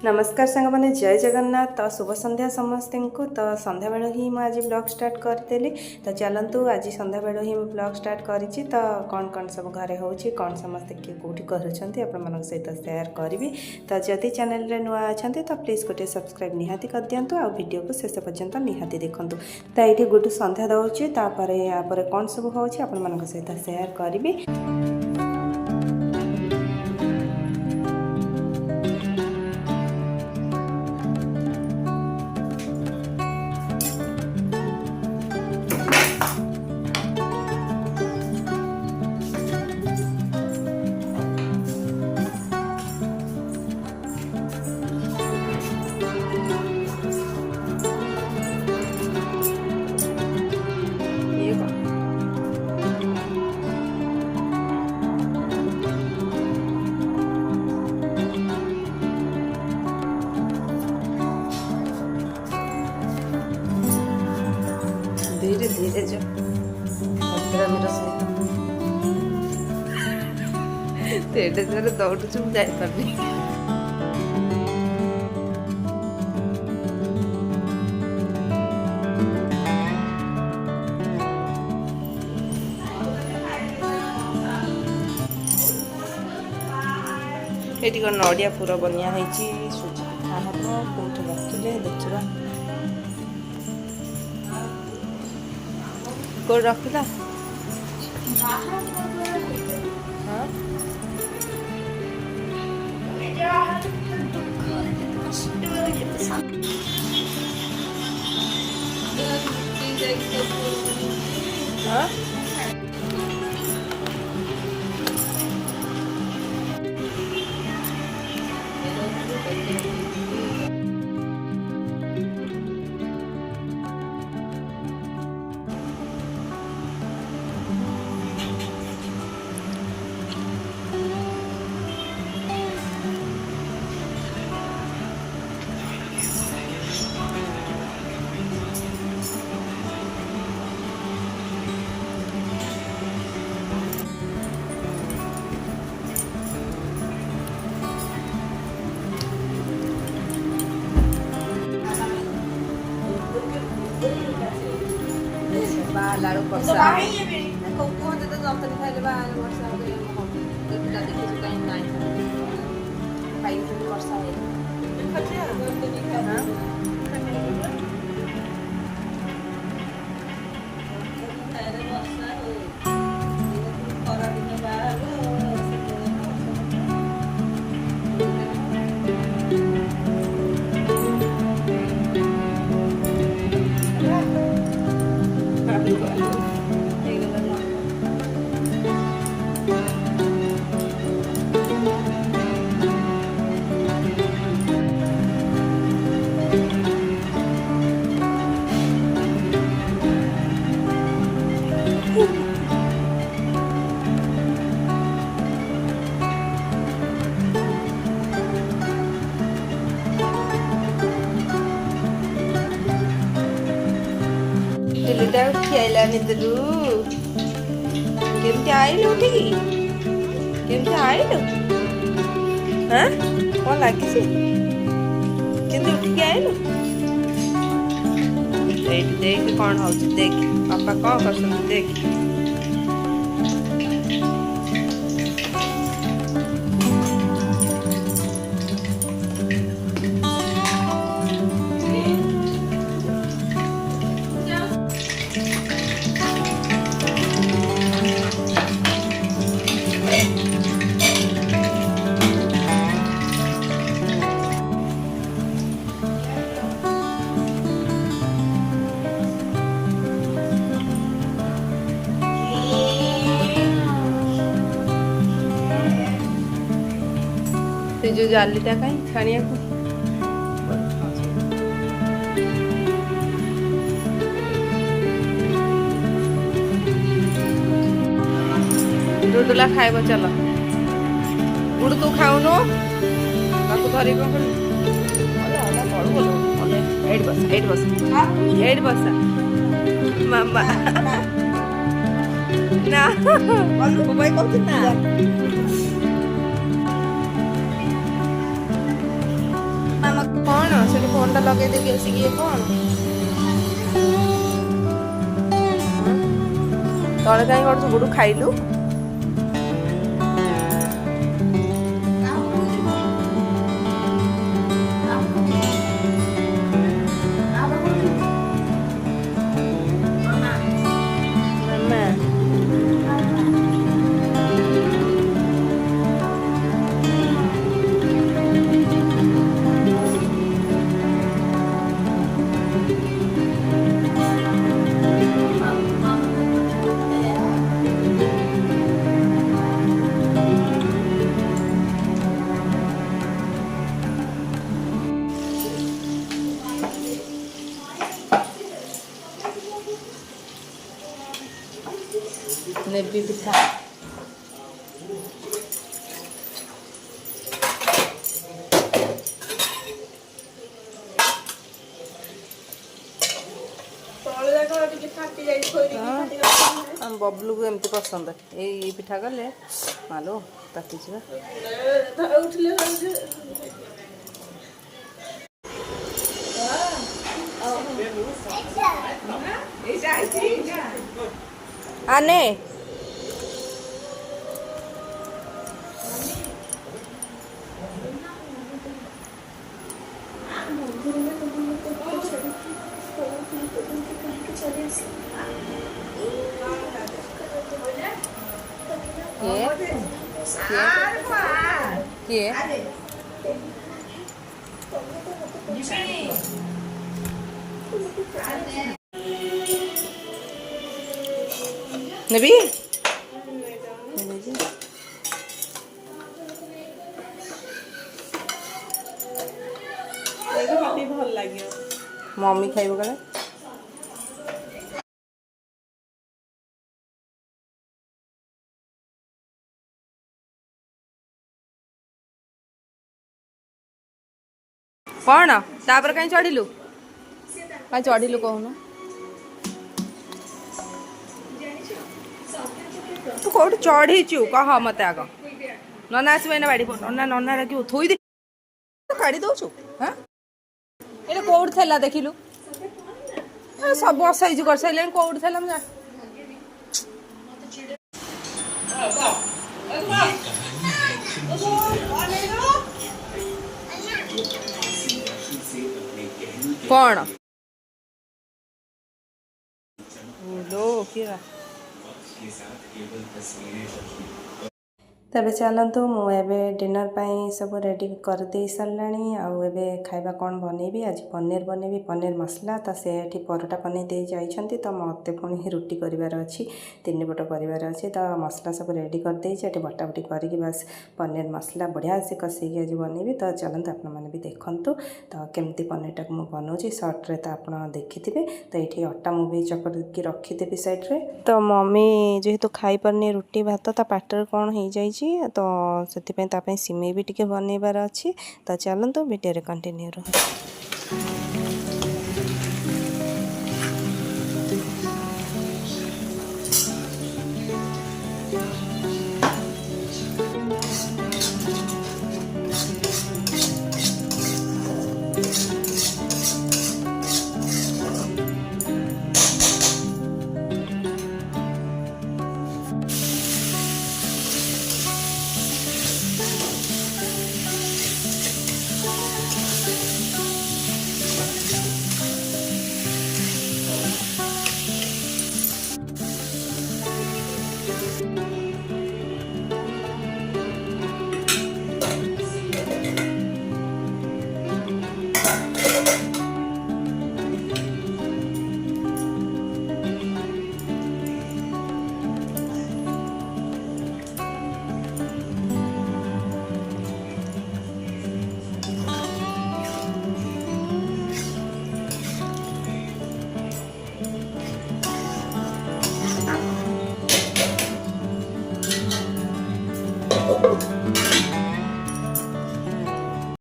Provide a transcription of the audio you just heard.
नमस्कार सांग मैंने जय जगन्नाथ। तो शुभ संध्या समस्त को। तो संध्या बेल ही मुझे आज ब्लॉग स्टार्ट करदेली। तो चलतु आज संध्या बेल ही ब्लॉग स्टार्ट करी। तो कौन कौन सब घरे हो कौन समस्ते किए कौटी कर सहित सेयार करी। तो जदि चैनल रे नुआ अच्छा तो प्लीज गोटे सब्सक्राइब निहाती कर दिंतु। आ वीडियो को शेष पर्यंत निहाती देखूँ। तो ये गोटे संध्या दौची तापर कौन सब हो सहित सेयार करी। धीरे धीरे जो मेरा सहित एडे जोरे दौड़ुଛୁ ମୁଁ ଯାଇପାରୁନି। ଏଠି କ'ଣ ନଡ଼ିଆ ପୁର ବନିଆ ହେଇଛି। ସୁଜି ପିଠା ହବ କୋଉଠି ରଖିଲେ ଦେଖିବା। କୋଉଠି ରଖିଲା? हाँ लाड़ू वर्षा कहते तो जतनी खाइले वर्षा पिला देखी कहीं ना खाई वर्षा खियाला निदरू केमती आइलु उठिकी केमती आइलु हाँ कौन लगी केमती उठिकी आइलु देख कौन हो देख पापा कौन कर देख जो जालीटा कहीं छाणिया डुडुला खाइब चल गुड़ तू खाऊनु धर बस मामा ना ଫୋନ୍ଟା ଲଗେଇ ଦେବି ଆସିକି ଇଏ କ'ଣ ତଳେ କାହିଁ କରୁଛୁ ବୁଡ଼ୁ ଖାଇଲୁ ନେବି ପିଠା ଆମ ବବଲୁକୁ ଏମିତି ପସନ୍ଦ ଏଇ ପିଠା କଲେ ମାଲୋ ତାତିଯିବା ଆନେ କିଏ ନେବି ଭଲ ଲାଗିବ ମମି ଖାଇବ କାଳେ କ'ଣ ତାପରେ କାହିଁ ଚଢ଼ିଲୁ କାହିଁ ଚଢ଼ିଲୁ କହୁନୁ ତୁ କୋଉଠି ଚଢ଼ିଛୁ କହ ମତେ ଆଗ ନନା ଆସିବ ଏଇନା ବାଡ଼ି ନନା ରାଗିବ ଥୋଇ ଦେ କାଢ଼ି ଦଉଛୁ ହଁ ଏଇଟା କୋଉଠି ଥିଲା ଦେଖିଲୁ ସବୁ ଅସାଇଜ କରିସାରିଲେଣି କୋଉଠି ଥିଲା ମୁଁ କ'ଣ ତେବେ ଚାଲନ୍ତୁ ମୁଁ ଏବେ ଡିନର୍ ପାଇଁ ସବୁ ରେଡ଼ି କରିଦେଇ ସାରିଲାଣି ଆଉ ଏବେ ଖାଇବା କ'ଣ ବନେଇବି ଆଜି ପନିର ବନେଇବି ପନିର ମସଲା ତ ସେ ଏଠି ପରଟା ବନେଇ ଦେଇ ଯାଇଛନ୍ତି ତ ମୋତେ ପୁଣି ରୁଟି କରିବାର ଅଛି 3 ପଟ କରିବାର ଅଛି ତ ମସଲା ସବୁ ରେଡ଼ି କରିଦେଇଛି ଏଠି ବଟାବଟି କରିକି ବାସ୍ ପନିର ମସଲା ବଢ଼ିଆ ସେ କଷେଇକି ଆଜି ବନେଇବି ତ ଚାଲନ୍ତୁ ଆପଣମାନେ ବି ଦେଖନ୍ତୁ ତ କେମିତି ପନିରଟାକୁ ମୁଁ ବନାଉଛି ସର୍ଟରେ ତ ଆପଣ ଦେଖିଥିବେ ତ ଏଇଠି ଅଟା ମୁଁ ବି ଚକଟିକି ରଖିଦେବି ସାଇଡ଼୍ରେ ତ ମମି ଯେହେତୁ ଖାଇପାରୁନି ରୁଟି ଭାତ ତା ପାଟିରେ କ'ଣ ହେଇଯାଇଛି ତ ସେଥିପାଇଁ ତା ପାଇଁ ସିମେଇ ବି ଟିକେ ବନେଇବାର ଅଛି ତ ଚାଲନ୍ତୁ ଭିଡ଼ିଓରେ କଣ୍ଟିନ୍ୟୁ ରହୁ